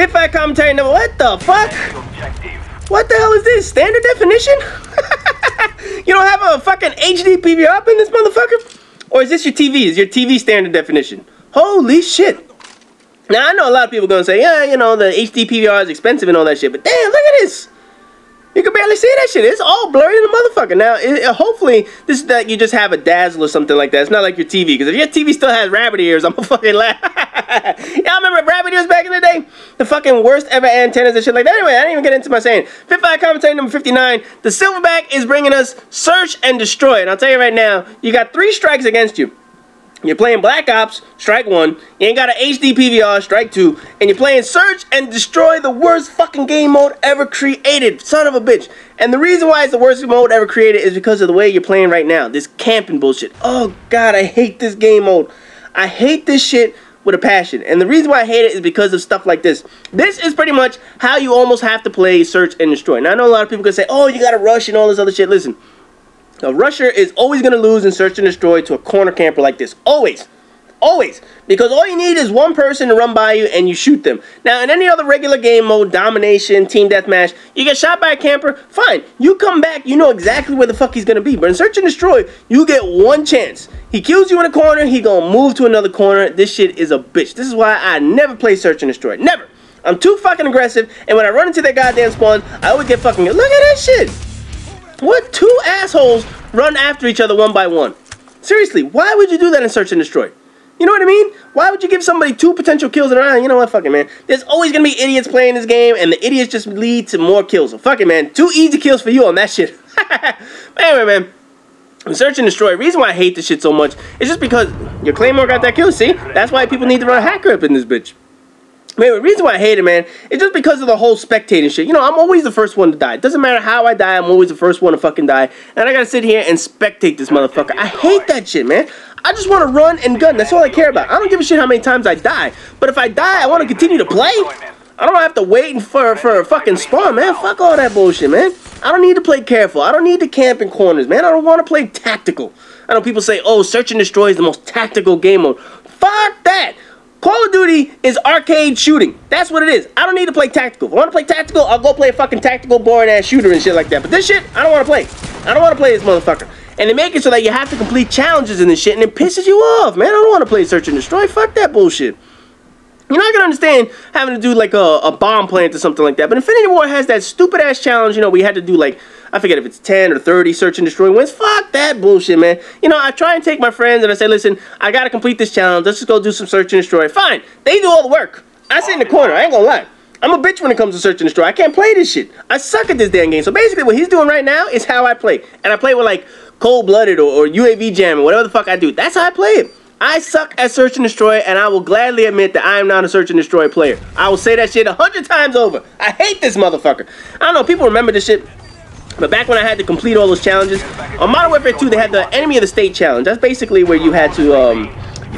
55 commentary number. What the fuck? What the hell is this? Standard definition? You don't have a fucking HD PVR up in this motherfucker? Or is this your TV? Is your TV standard definition? Holy shit. Now, I know a lot of people are going to say, yeah, you know, the HD PVR is expensive and all that shit. But damn, look at this. You can barely see that shit. It's all blurry in the motherfucker. Now, hopefully, this is that you just have a Dazzle or something like that. It's not like your TV. Because if your TV still has rabbit ears, I'm gonna fucking laugh. Y'all remember rabbit ears back in the day? The fucking worst ever antennas and shit like that. Anyway, I didn't even get into my saying. 55 commentary number 59. The Silverback is bringing us Search and Destroy. And I'll tell you right now, you got 3 strikes against you. You're playing Black Ops, strike 1. You ain't got an HD PVR, strike 2. And you're playing Search and Destroy, the worst fucking game mode ever created. Son of a bitch. And the reason why it's the worst mode ever created is because of the way you're playing right now. This camping bullshit. Oh, God, I hate this game mode. I hate this shit with a passion. And the reason why I hate it is because of stuff like this. This is pretty much how you almost have to play Search and Destroy. Now, I know a lot of people can say, oh, you got to rush and all this other shit. Listen. A rusher is always going to lose in Search and Destroy to a corner camper like this. Always. Always. Because all you need is one person to run by you and you shoot them. Now, in any other regular game mode, domination, team deathmatch, you get shot by a camper, fine. You come back, you know exactly where the fuck he's going to be. But in Search and Destroy, you get one chance. He kills you in a corner, he going to move to another corner. This shit is a bitch. This is why I never play Search and Destroy. Never. I'm too fucking aggressive, and when I run into that goddamn spawn, I always get fucking... Look at that shit. What 2 assholes run after each other one by one? Seriously, why would you do that in Search and Destroy? You know what I mean? Why would you give somebody 2 potential kills in a round? You know what, fuck it, man. There's always going to be idiots playing this game, and the idiots just lead to more kills. So fuck it, man. 2 easy kills for you on that shit. Anyway, man. In Search and Destroy, the reason why I hate this shit so much is just because your Claymore got that kill, see? That's why people need to run hacker up in this bitch. Man, the reason why I hate it, man, is just because of the whole spectating shit. You know, I'm always the first one to die. It doesn't matter how I die, I'm always the first one to fucking die. And I gotta sit here and spectate this motherfucker. I hate that shit, man. I just want to run and gun. That's all I care about. I don't give a shit how many times I die. But if I die, I want to continue to play. I don't have to wait for a fucking spawn, man. Fuck all that bullshit, man. I don't need to play careful. I don't need to camp in corners, man. I don't want to play tactical. I know people say, oh, Search and Destroy is the most tactical game mode. Fuck that. Call of Duty is arcade shooting. That's what it is. I don't need to play tactical. If I want to play tactical, I'll go play a fucking tactical boring-ass shooter and shit like that. But this shit, I don't want to play. I don't want to play this motherfucker. And they make it so that you have to complete challenges in this shit, and it pisses you off, man. I don't want to play Search and Destroy. Fuck that bullshit. You know, I can understand having to do like a bomb plant or something like that. But Infinity War has that stupid-ass challenge, you know, we had to do like, I forget if it's 10 or 30 Search and Destroy wins. Fuck that bullshit, man. You know, I try and take my friends and I say, listen, I got to complete this challenge. Let's just go do some Search and Destroy. Fine. They do all the work. I sit in the corner. I ain't gonna lie. I'm a bitch when it comes to Search and Destroy. I can't play this shit. I suck at this damn game. So basically what he's doing right now is how I play. And I play with like Cold-Blooded or UAV Jam or whatever the fuck I do. That's how I play it. I suck at Search and Destroy, and I will gladly admit that I am not a Search and Destroy player. I will say that shit 100 times over. I hate this motherfucker. I don't know, people remember this shit. But back when I had to complete all those challenges, on Modern Warfare 2, they had the Enemy of the State challenge. That's basically where you had to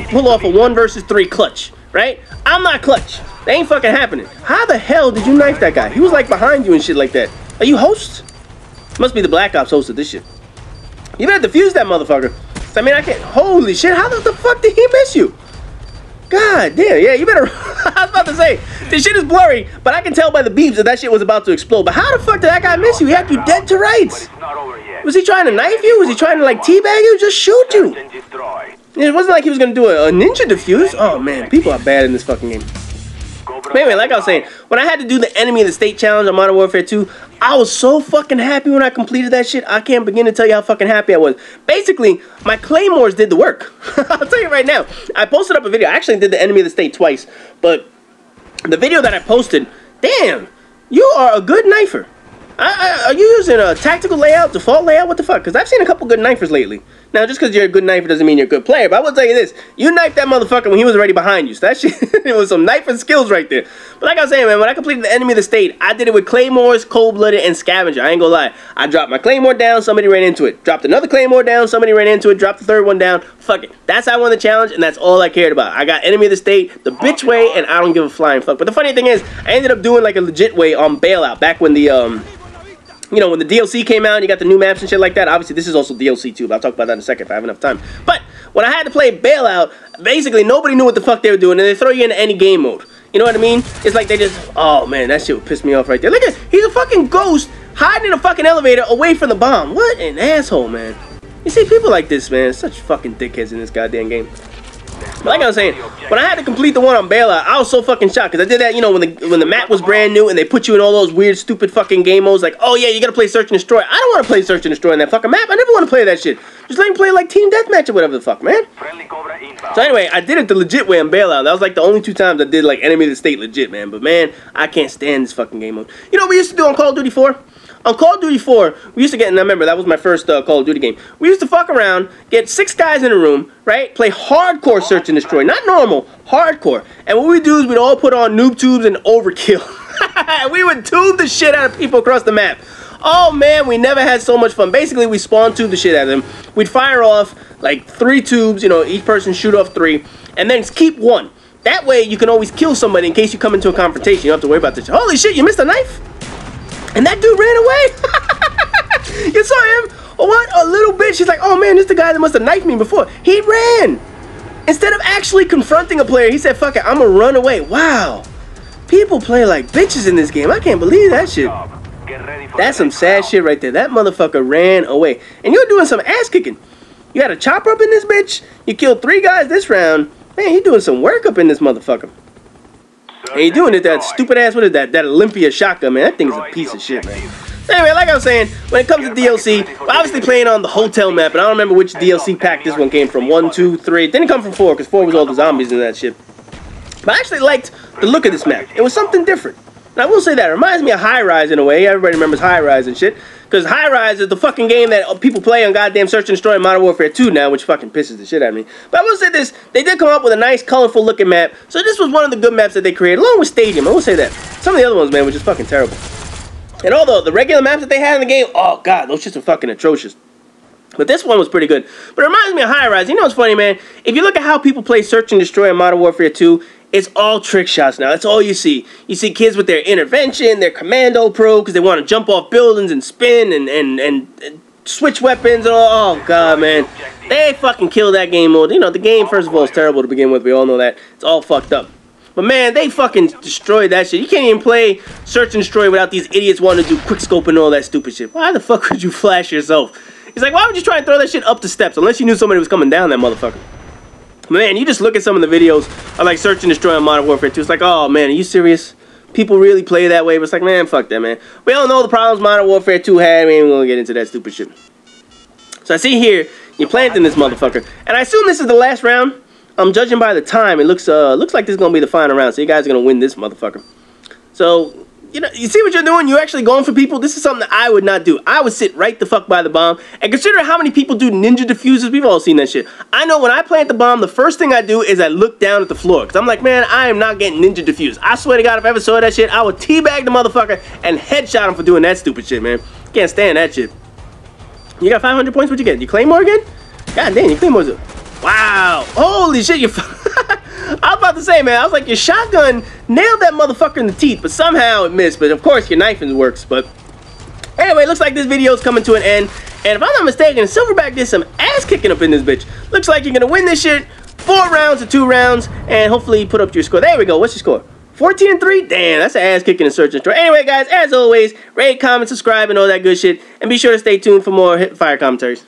pull off a 1 versus 3 clutch, right? I'm not clutch. That ain't fucking happening. How the hell did you knife that guy? He was like behind you and shit like that. Are you host? Must be the Black Ops host of this shit. You better defuse that motherfucker. I mean, I can't. Holy shit, how the fuck did he miss you? God damn, yeah, you better. I was about to say, this shit is blurry, but I can tell by the beeps that shit was about to explode. But how the fuck did that guy miss you? He had you dead to rights. Was he trying to knife you? Was he trying to like teabag you? Just shoot you. It wasn't like he was gonna do a ninja defuse. Oh man, people are bad in this fucking game. But anyway, like I was saying, when I had to do the Enemy of the State challenge on Modern Warfare 2, I was so fucking happy when I completed that shit. I can't begin to tell you how fucking happy I was. Basically, my Claymores did the work. I'll tell you right now. I posted up a video. I actually did the Enemy of the State twice. But the video that I posted, damn, you are a good knifer. Are you using a tactical layout, default layout? What the fuck? Because I've seen a couple good knifers lately. Now, just because you're a good knifer doesn't mean you're a good player. But I will tell you this. You knifed that motherfucker when he was already behind you. So that shit, it was some knifing skills right there. But like I was saying, man, when I completed the Enemy of the State, I did it with Claymores, Cold-Blooded, and Scavenger. I ain't gonna lie. I dropped my Claymore down, somebody ran into it. Dropped another Claymore down, somebody ran into it. Dropped the third one down. Fuck it. That's how I won the challenge, and that's all I cared about. I got Enemy of the State the bitch way, and I don't give a flying fuck. But the funny thing is, I ended up doing like a legit way on Bailout back when the, you know, when the DLC came out and you got the new maps and shit like that. Obviously, this is also DLC too, but I'll talk about that in a second if I have enough time. But when I had to play Bailout, basically nobody knew what the fuck they were doing, and they throw you into any game mode. You know what I mean? It's like they just, oh man, that shit would piss me off right there. Look at, he's a fucking ghost hiding in a fucking elevator away from the bomb. What an asshole, man. You see people like this, man, such fucking dickheads in this goddamn game. But like I was saying, when I had to complete the one on Bailout, I was so fucking shocked because I did that, you know, when the map was brand new and they put you in all those weird, stupid fucking game modes. Like, oh yeah, you gotta play Search and Destroy. I don't want to play Search and Destroy in that fucking map. I never want to play that shit. Just let me play like Team Deathmatch or whatever the fuck, man. So anyway, I did it the legit way on Bailout. That was like the only 2 times I did like Enemy of the State legit, man. But man, I can't stand this fucking game mode. You know what we used to do on Call of Duty 4? On Call of Duty 4, we used to get, and I remember that was my first Call of Duty game. We used to fuck around, get 6 guys in a room, right? Play hardcore Search and Destroy, not normal, hardcore. And what we do is we'd all put on noob tubes and overkill. We would tube the shit out of people across the map. Oh man, we never had so much fun. Basically, we spawn tube the shit out of them. We'd fire off like 3 tubes, you know, each person shoot off 3, and then keep 1. That way, you can always kill somebody in case you come into a confrontation. You don't have to worry about this. Holy shit, you missed a knife? And that dude ran away. You saw him? Oh, what? A little bitch. She's like, oh man, this is the guy that must have knifed me before. He ran. Instead of actually confronting a player, he said, fuck it, I'm gonna run away. Wow. People play like bitches in this game. I can't believe that shit. That's some sad shit right there. That motherfucker ran away. And you're doing some ass kicking. You got a chopper up in this bitch? You killed 3 guys this round. Man, you're doing some work up in this motherfucker. And you're doing it, that stupid ass, what is that? That Olympia shotgun, man. That thing is a piece of shit, man. Anyway, like I was saying, when it comes to DLC, we're obviously playing on the hotel map, and I don't remember which DLC pack this one came from. 1, 2, 3. It didn't come from 4, because 4 was all the zombies and that shit. But I actually liked the look of this map. It was something different. And I will say that. It reminds me of High Rise in a way. Everybody remembers High Rise and shit. Because High Rise is the fucking game that people play on goddamn Search and Destroy in Modern Warfare 2 now, which fucking pisses the shit out of me. But I will say this, they did come up with a nice, colorful looking map. So this was one of the good maps that they created, along with Stadium. I will say that. Some of the other ones, man, were just fucking terrible. And although the regular maps that they had in the game, oh god, those shits are fucking atrocious. But this one was pretty good. But it reminds me of High Rise. You know what's funny, man? If you look at how people play Search and Destroy in Modern Warfare 2, it's all trick shots now. That's all you see. You see kids with their intervention, their commando pro, because they want to jump off buildings and spin and switch weapons and all. Oh, God, man. They fucking killed that game mode. You know, the game, first of all, is terrible to begin with. We all know that. It's all fucked up. But, man, they fucking destroyed that shit. You can't even play Search and Destroy without these idiots wanting to do quick scope and all that stupid shit. Why the fuck would you flash yourself? He's like, why would you try and throw that shit up the steps unless you knew somebody was coming down that motherfucker? Man, you just look at some of the videos of like Search and Destroy on Modern Warfare 2. It's like, oh man, are you serious? People really play that way? But it's like, man, fuck that, man. We all know the problems Modern Warfare 2 had. We ain't gonna get into that stupid shit. So I see here, you're planting this motherfucker. And I assume this is the last round. I'm judging by the time. It looks like this is gonna be the final round. So you guys are gonna win this motherfucker. So, you know, you see what you're doing? You're actually going for people. This is something that I would not do. I would sit right the fuck by the bomb. And consider how many people do ninja diffusers. We've all seen that shit. I know when I plant the bomb, the first thing I do is I look down at the floor. Because I'm like, man, I am not getting ninja diffused. I swear to God, if I ever saw that shit, I would teabag the motherfucker and headshot him for doing that stupid shit, man. Can't stand that shit. You got 500 points? What'd you get? You Claymore again? God damn, you Claymore's it. Wow. Holy shit, you I was about to say, man, I was like, your shotgun nailed that motherfucker in the teeth, but somehow it missed. But of course, your knifing works. But anyway, looks like this video is coming to an end. And if I'm not mistaken, Silverback did some ass kicking up in this bitch. Looks like you're gonna win this shit 4 rounds to 2 rounds, and hopefully put up your score. There we go. What's your score? 14-3? Damn, that's an ass kicking in Search and Destroy. Anyway, guys, as always, rate, comment, subscribe, and all that good shit. And be sure to stay tuned for more hip fire commentaries.